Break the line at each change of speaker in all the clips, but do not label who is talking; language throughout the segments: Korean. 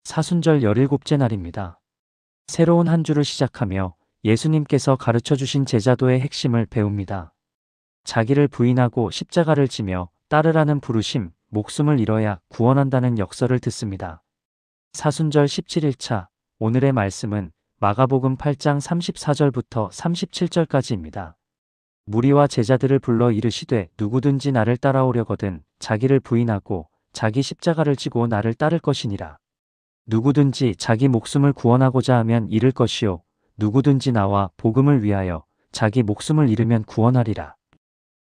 사순절 17째 날입니다. 새로운 한 주를 시작하며 예수님께서 가르쳐 주신 제자도의 핵심을 배웁니다. 자기를 부인하고 십자가를 지며 따르라는 부르심, 목숨을 잃어야 구원한다는 역설을 듣습니다. 사순절 17일차, 오늘의 말씀은 마가복음 8장 34절부터 37절까지입니다. 무리와 제자들을 불러 이르시되 누구든지 나를 따라오려거든 자기를 부인하고 자기 십자가를 지고 나를 따를 것이니라. 누구든지 자기 목숨을 구원하고자 하면 잃을 것이요 누구든지 나와 복음을 위하여 자기 목숨을 잃으면 구원하리라.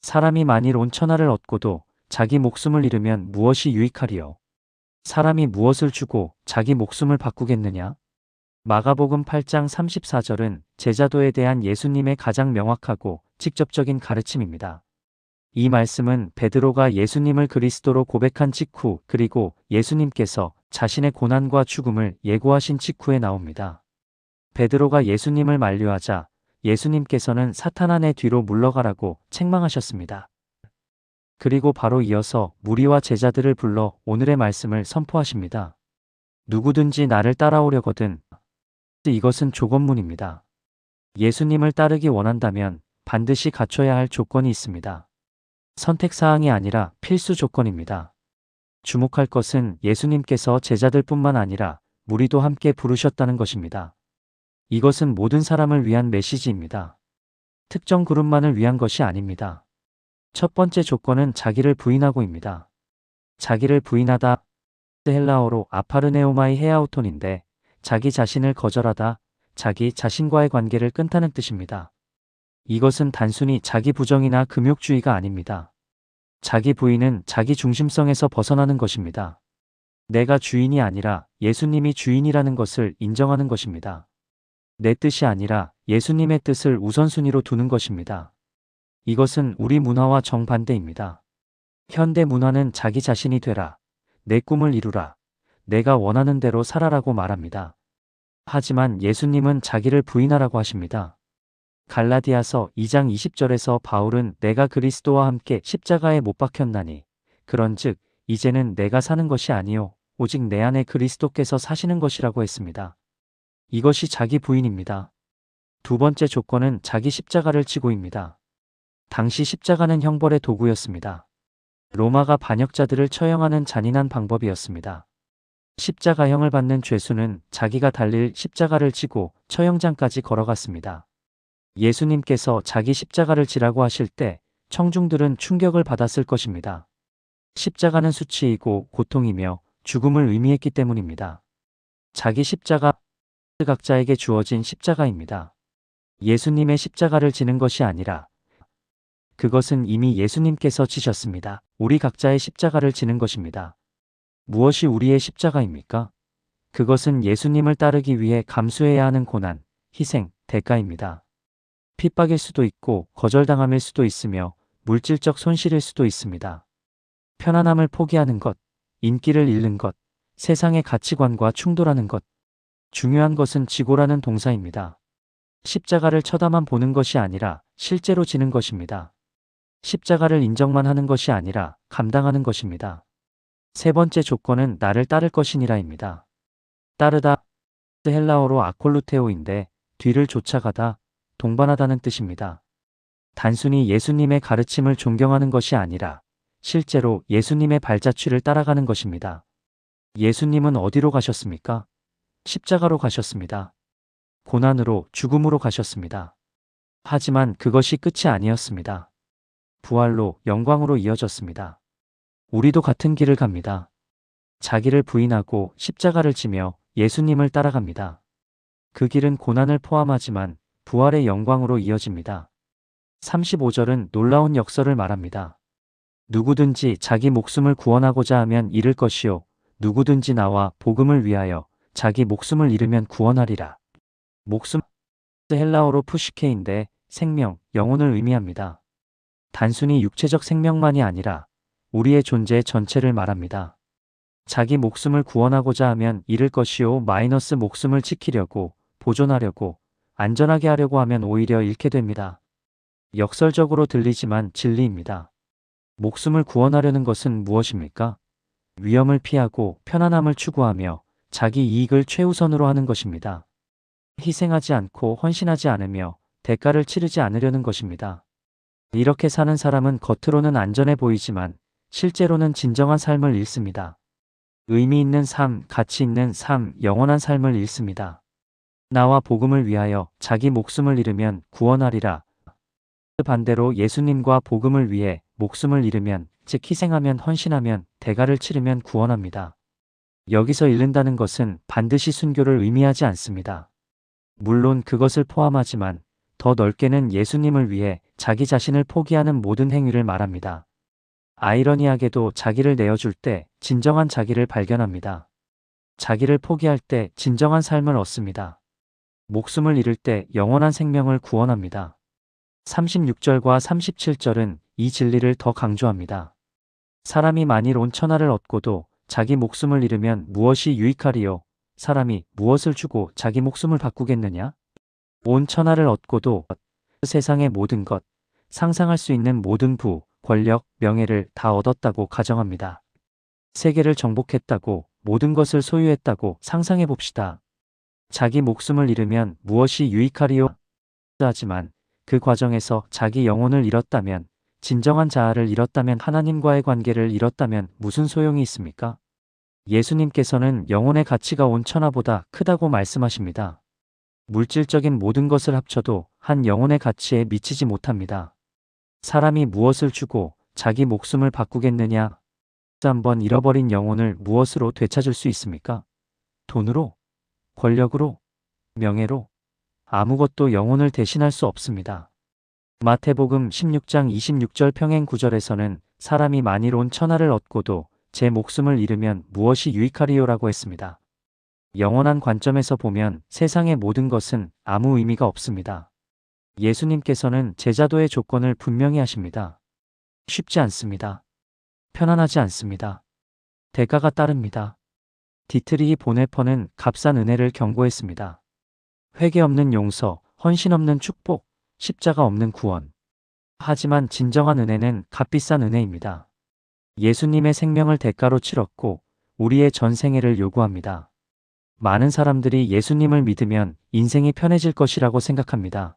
사람이 만일 온 천하를 얻고도 자기 목숨을 잃으면 무엇이 유익하리요? 사람이 무엇을 주고 자기 목숨을 바꾸겠느냐? 마가복음 8장 34절은 제자도에 대한 예수님의 가장 명확하고 직접적인 가르침입니다. 이 말씀은 베드로가 예수님을 그리스도로 고백한 직후 그리고 예수님께서 자신의 고난과 죽음을 예고하신 직후에 나옵니다. 베드로가 예수님을 만류하자 예수님께서는 사탄아 내 뒤로 물러가라고 책망하셨습니다. 그리고 바로 이어서 무리와 제자들을 불러 오늘의 말씀을 선포하십니다. 누구든지 나를 따라오려거든. 이것은 조건문입니다. 예수님을 따르기 원한다면 반드시 갖춰야 할 조건이 있습니다. 선택사항이 아니라 필수 조건입니다. 주목할 것은 예수님께서 제자들뿐만 아니라 무리도 함께 부르셨다는 것입니다. 이것은 모든 사람을 위한 메시지입니다. 특정 그룹만을 위한 것이 아닙니다. 첫 번째 조건은 자기를 부인하고입니다. 자기를 부인하다, 헬라어로 아파르네오마이 헤아우톤인데 자기 자신을 거절하다, 자기 자신과의 관계를 끊다는 뜻입니다. 이것은 단순히 자기 부정이나 금욕주의가 아닙니다. 자기 부인은 자기 중심성에서 벗어나는 것입니다. 내가 주인이 아니라 예수님이 주인이라는 것을 인정하는 것입니다. 내 뜻이 아니라 예수님의 뜻을 우선순위로 두는 것입니다. 이것은 우리 문화와 정반대입니다. 현대 문화는 자기 자신이 되라, 내 꿈을 이루라, 내가 원하는 대로 살아라고 말합니다. 하지만 예수님은 자기를 부인하라고 하십니다. 갈라디아서 2장 20절에서 바울은 내가 그리스도와 함께 십자가에 못 박혔나니 그런즉 이제는 내가 사는 것이 아니요 오직 내 안에 그리스도께서 사시는 것이라고 했습니다. 이것이 자기 부인입니다. 두 번째 조건은 자기 십자가를 지고입니다. 당시 십자가는 형벌의 도구였습니다. 로마가 반역자들을 처형하는 잔인한 방법이었습니다. 십자가형을 받는 죄수는 자기가 달릴 십자가를 지고 처형장까지 걸어갔습니다. 예수님께서 자기 십자가를 지라고 하실 때 청중들은 충격을 받았을 것입니다. 십자가는 수치이고 고통이며 죽음을 의미했기 때문입니다. 자기 십자가, 각자에게 주어진 십자가입니다. 예수님의 십자가를 지는 것이 아니라 그것은 이미 예수님께서 지셨습니다. 우리 각자의 십자가를 지는 것입니다. 무엇이 우리의 십자가입니까? 그것은 예수님을 따르기 위해 감수해야 하는 고난, 희생, 대가입니다. 핍박일 수도 있고 거절당함일 수도 있으며 물질적 손실일 수도 있습니다. 편안함을 포기하는 것, 인기를 잃는 것, 세상의 가치관과 충돌하는 것. 중요한 것은 지고라는 동사입니다. 십자가를 쳐다만 보는 것이 아니라 실제로 지는 것입니다. 십자가를 인정만 하는 것이 아니라 감당하는 것입니다. 세 번째 조건은 나를 따를 것이니라입니다. 따르다, 헬라어로 아콜루테오인데 뒤를 쫓아가다, 동반하다는 뜻입니다. 단순히 예수님의 가르침을 존경하는 것이 아니라 실제로 예수님의 발자취를 따라가는 것입니다. 예수님은 어디로 가셨습니까? 십자가로 가셨습니다. 고난으로, 죽음으로 가셨습니다. 하지만 그것이 끝이 아니었습니다. 부활로, 영광으로 이어졌습니다. 우리도 같은 길을 갑니다. 자기를 부인하고 십자가를 지며 예수님을 따라갑니다. 그 길은 고난을 포함하지만 부활의 영광으로 이어집니다. 35절은 놀라운 역설을 말합니다. 누구든지 자기 목숨을 구원하고자 하면 잃을 것이요 누구든지 나와 복음을 위하여 자기 목숨을 잃으면 구원하리라. 목숨, 헬라어로 푸시케인데 생명, 영혼을 의미합니다. 단순히 육체적 생명만이 아니라 우리의 존재 전체를 말합니다. 자기 목숨을 구원하고자 하면 잃을 것이요 마이너스 목숨을 지키려고, 보존하려고, 안전하게 하려고 하면 오히려 잃게 됩니다. 역설적으로 들리지만 진리입니다. 목숨을 구원하려는 것은 무엇입니까? 위험을 피하고 편안함을 추구하며 자기 이익을 최우선으로 하는 것입니다. 희생하지 않고 헌신하지 않으며 대가를 치르지 않으려는 것입니다. 이렇게 사는 사람은 겉으로는 안전해 보이지만 실제로는 진정한 삶을 잃습니다. 의미 있는 삶, 가치 있는 삶, 영원한 삶을 잃습니다. 나와 복음을 위하여 자기 목숨을 잃으면 구원하리라. 반대로 예수님과 복음을 위해 목숨을 잃으면, 즉 희생하면, 헌신하면, 대가를 치르면 구원합니다. 여기서 잃는다는 것은 반드시 순교를 의미하지 않습니다. 물론 그것을 포함하지만 더 넓게는 예수님을 위해 자기 자신을 포기하는 모든 행위를 말합니다. 아이러니하게도 자기를 내어줄 때 진정한 자기를 발견합니다. 자기를 포기할 때 진정한 삶을 얻습니다. 목숨을 잃을 때 영원한 생명을 구원합니다. 36절과 37절은 이 진리를 더 강조합니다. 사람이 만일 온 천하를 얻고도 자기 목숨을 잃으면 무엇이 유익하리요? 사람이 무엇을 주고 자기 목숨을 바꾸겠느냐? 온 천하를 얻고도 세상의 모든 것, 상상할 수 있는 모든 부, 권력, 명예를 다 얻었다고 가정합니다. 세계를 정복했다고, 모든 것을 소유했다고 상상해 봅시다. 자기 목숨을 잃으면 무엇이 유익하리요? 하지만 그 과정에서 자기 영혼을 잃었다면, 진정한 자아를 잃었다면, 하나님과의 관계를 잃었다면 무슨 소용이 있습니까? 예수님께서는 영혼의 가치가 온 천하보다 크다고 말씀하십니다. 물질적인 모든 것을 합쳐도 한 영혼의 가치에 미치지 못합니다. 사람이 무엇을 주고 자기 목숨을 바꾸겠느냐? 한번 잃어버린 영혼을 무엇으로 되찾을 수 있습니까? 돈으로? 권력으로? 명예로? 아무것도 영혼을 대신할 수 없습니다. 마태복음 16장 26절 평행 구절에서는 사람이 만일 온 천하를 얻고도 제 목숨을 잃으면 무엇이 유익하리요라고 했습니다. 영원한 관점에서 보면 세상의 모든 것은 아무 의미가 없습니다. 예수님께서는 제자도의 조건을 분명히 하십니다. 쉽지 않습니다. 편안하지 않습니다. 대가가 따릅니다. 디트리히 보네퍼는 값싼 은혜를 경고했습니다. 회개 없는 용서, 헌신 없는 축복, 십자가 없는 구원. 하지만 진정한 은혜는 값비싼 은혜입니다. 예수님의 생명을 대가로 치렀고 우리의 전 생애를 요구합니다. 많은 사람들이 예수님을 믿으면 인생이 편해질 것이라고 생각합니다.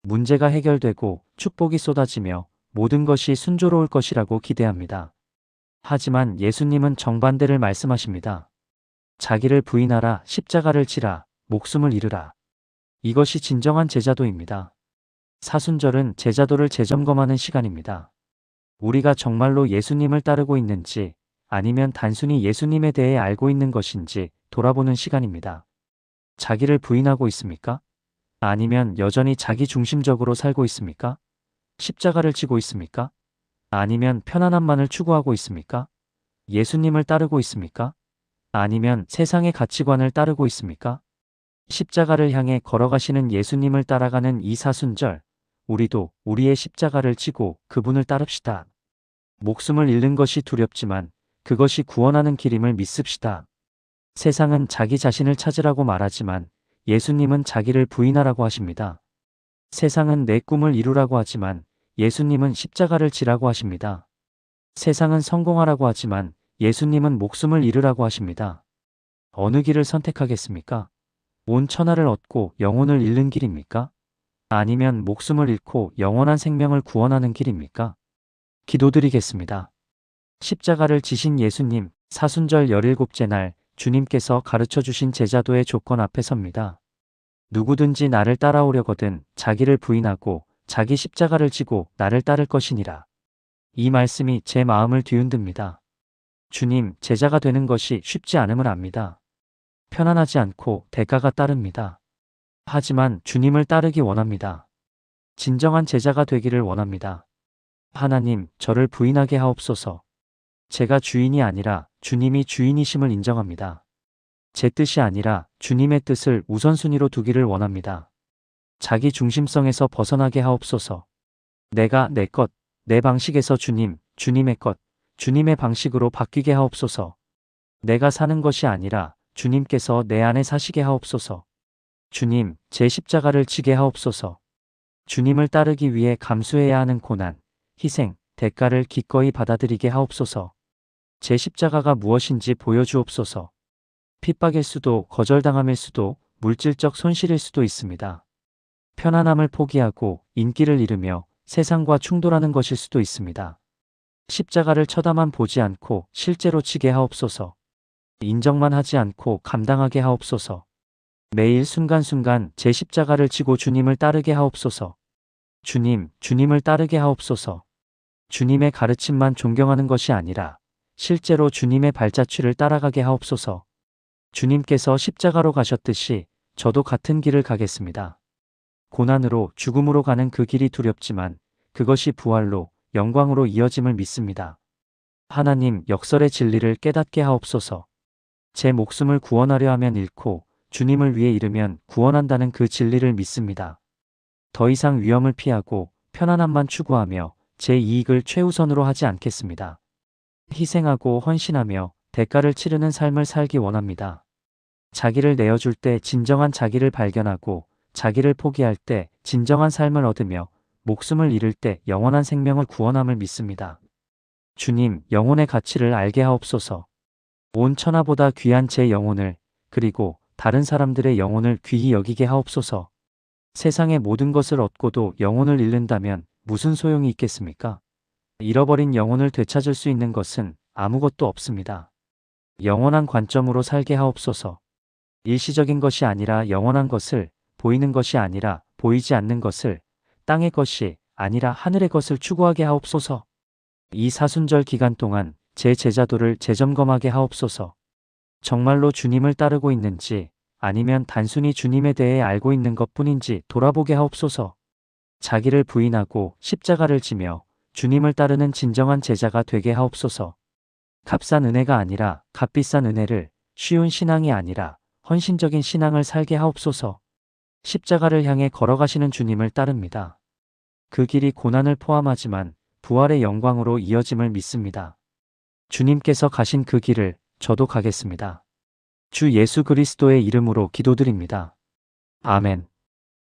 문제가 해결되고 축복이 쏟아지며 모든 것이 순조로울 것이라고 기대합니다. 하지만 예수님은 정반대를 말씀하십니다. 자기를 부인하라, 십자가를 지라, 목숨을 잃으라. 이것이 진정한 제자도입니다. 사순절은 제자도를 재점검하는 시간입니다. 우리가 정말로 예수님을 따르고 있는지 아니면 단순히 예수님에 대해 알고 있는 것인지 돌아보는 시간입니다. 자기를 부인하고 있습니까? 아니면 여전히 자기 중심적으로 살고 있습니까? 십자가를 지고 있습니까? 아니면 편안함만을 추구하고 있습니까? 예수님을 따르고 있습니까? 아니면 세상의 가치관을 따르고 있습니까? 십자가를 향해 걸어가시는 예수님을 따라가는 이 사순절, 우리도 우리의 십자가를 지고 그분을 따릅시다. 목숨을 잃는 것이 두렵지만 그것이 구원하는 길임을 믿습시다. 세상은 자기 자신을 찾으라고 말하지만 예수님은 자기를 부인하라고 하십니다. 세상은 내 꿈을 이루라고 하지만 예수님은 십자가를 지라고 하십니다. 세상은 성공하라고 하지만 예수님은 목숨을 잃으라고 하십니다. 어느 길을 선택하겠습니까? 온 천하를 얻고 영혼을 잃는 길입니까? 아니면 목숨을 잃고 영원한 생명을 구원하는 길입니까? 기도드리겠습니다. 십자가를 지신 예수님, 사순절 17째 날 주님께서 가르쳐 주신 제자도의 조건 앞에 섭니다. 누구든지 나를 따라오려거든 자기를 부인하고 자기 십자가를 지고 나를 따를 것이니라. 이 말씀이 제 마음을 뒤흔듭니다. 주님, 제자가 되는 것이 쉽지 않음을 압니다. 편안하지 않고 대가가 따릅니다. 하지만 주님을 따르기 원합니다. 진정한 제자가 되기를 원합니다. 하나님, 저를 부인하게 하옵소서. 제가 주인이 아니라 주님이 주인이심을 인정합니다. 제 뜻이 아니라 주님의 뜻을 우선순위로 두기를 원합니다. 자기 중심성에서 벗어나게 하옵소서. 내가 내 것, 내 방식에서 주님, 주님의 것, 주님의 방식으로 바뀌게 하옵소서. 내가 사는 것이 아니라 주님께서 내 안에 사시게 하옵소서. 주님, 제 십자가를 지게 하옵소서. 주님을 따르기 위해 감수해야 하는 고난, 희생, 대가를 기꺼이 받아들이게 하옵소서. 제 십자가가 무엇인지 보여주옵소서. 핍박일 수도, 거절당함일 수도, 물질적 손실일 수도 있습니다. 편안함을 포기하고 인기를 잃으며 세상과 충돌하는 것일 수도 있습니다. 십자가를 쳐다만 보지 않고 실제로 지게 하옵소서. 인정만 하지 않고 감당하게 하옵소서. 매일 순간순간 제 십자가를 지고 주님을 따르게 하옵소서. 주님, 주님을 따르게 하옵소서. 주님의 가르침만 존경하는 것이 아니라 실제로 주님의 발자취를 따라가게 하옵소서. 주님께서 십자가로 가셨듯이 저도 같은 길을 가겠습니다. 고난으로 죽음으로 가는 그 길이 두렵지만 그것이 부활로 영광으로 이어짐을 믿습니다. 하나님, 역설의 진리를 깨닫게 하옵소서. 제 목숨을 구원하려 하면 잃고 주님을 위해 잃으면 구원한다는 그 진리를 믿습니다. 더 이상 위험을 피하고 편안함만 추구하며 제 이익을 최우선으로 하지 않겠습니다. 희생하고 헌신하며 대가를 치르는 삶을 살기 원합니다. 자기를 내어줄 때 진정한 자기를 발견하고 자기를 포기할 때 진정한 삶을 얻으며 목숨을 잃을 때 영원한 생명을 구원함을 믿습니다. 주님, 영혼의 가치를 알게 하옵소서. 온 천하보다 귀한 제 영혼을, 그리고 다른 사람들의 영혼을 귀히 여기게 하옵소서. 세상의 모든 것을 얻고도 영혼을 잃는다면 무슨 소용이 있겠습니까? 잃어버린 영혼을 되찾을 수 있는 것은 아무것도 없습니다. 영원한 관점으로 살게 하옵소서. 일시적인 것이 아니라 영원한 것을, 보이는 것이 아니라 보이지 않는 것을, 땅의 것이 아니라 하늘의 것을 추구하게 하옵소서. 이 사순절 기간 동안 제 제자도를 재점검하게 하옵소서. 정말로 주님을 따르고 있는지 아니면 단순히 주님에 대해 알고 있는 것뿐인지 돌아보게 하옵소서. 자기를 부인하고 십자가를 지며 주님을 따르는 진정한 제자가 되게 하옵소서. 값싼 은혜가 아니라 값비싼 은혜를, 쉬운 신앙이 아니라 헌신적인 신앙을 살게 하옵소서. 십자가를 향해 걸어가시는 주님을 따릅니다. 그 길이 고난을 포함하지만 부활의 영광으로 이어짐을 믿습니다. 주님께서 가신 그 길을 저도 가겠습니다. 주 예수 그리스도의 이름으로 기도드립니다. 아멘.